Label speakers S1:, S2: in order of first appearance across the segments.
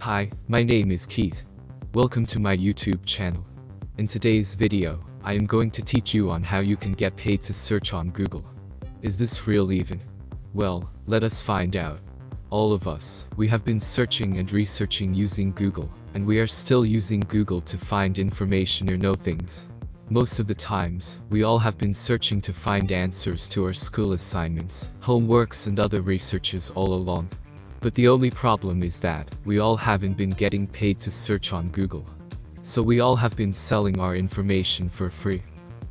S1: Hi, my name is Keith. Welcome to my YouTube channel. In today's video, I am going to teach you on how you can get paid to search on Google. Is this real even? Well, let us find out. All of us, we have been searching and researching using Google, and we are still using Google to find information or know things. Most of the times, we all have been searching to find answers to our school assignments, homeworks and other researches all along. But the only problem is that we all haven't been getting paid to search on Google. So we all have been selling our information for free.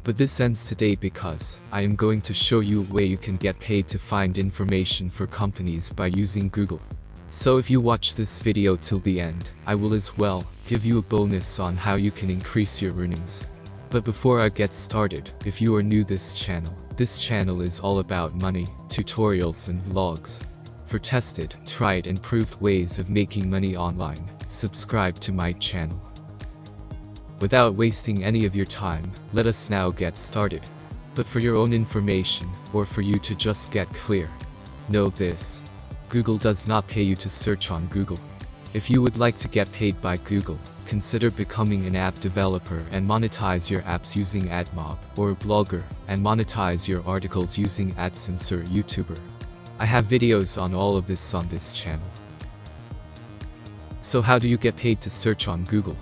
S1: But this ends today because I am going to show you a way you can get paid to find information for companies by using Google. So if you watch this video till the end, I will as well give you a bonus on how you can increase your earnings. But before I get started, if you are new to this channel is all about money, tutorials and vlogs. For tested, tried and proved ways of making money online, subscribe to my channel. Without wasting any of your time, let us now get started. But for your own information, or for you to just get clear, know this. Google does not pay you to search on Google. If you would like to get paid by Google, consider becoming an app developer and monetize your apps using AdMob, or a blogger, and monetize your articles using AdSense or YouTuber. I have videos on all of this on this channel. So how do you get paid to search on Google?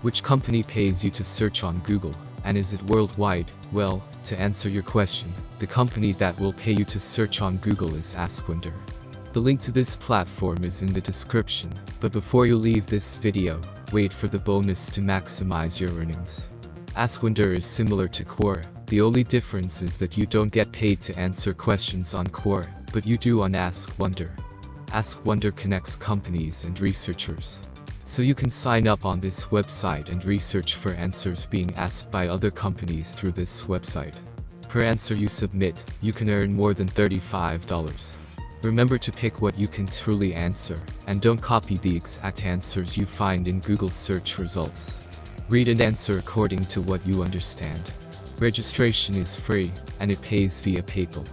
S1: Which company pays you to search on Google, and is it worldwide? Well, to answer your question, the company that will pay you to search on Google is Askwinder. The link to this platform is in the description, but before you leave this video, wait for the bonus to maximize your earnings. Askwinder is similar to Quora. The only difference is that you don't get paid to answer questions on Quora, but you do on Askwinder. Askwinder connects companies and researchers. So you can sign up on this website and research for answers being asked by other companies through this website. Per answer you submit, you can earn more than $35. Remember to pick what you can truly answer, and don't copy the exact answers you find in Google search results. Read and answer according to what you understand. Registration is free, and it pays via PayPal.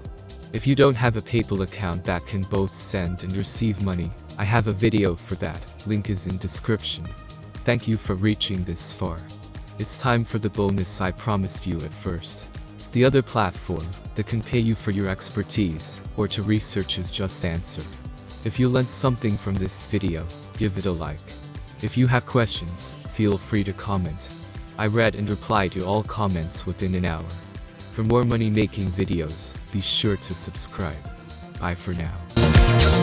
S1: If you don't have a PayPal account that can both send and receive money, I have a video for that, link is in description. Thank you for reaching this far. It's time for the bonus I promised you at first. The other platform that can pay you for your expertise, or to research is Just Answer. If you learned something from this video, give it a like. If you have questions, feel free to comment. I read and reply to all comments within an hour. For more money making videos, be sure to subscribe. Bye for now.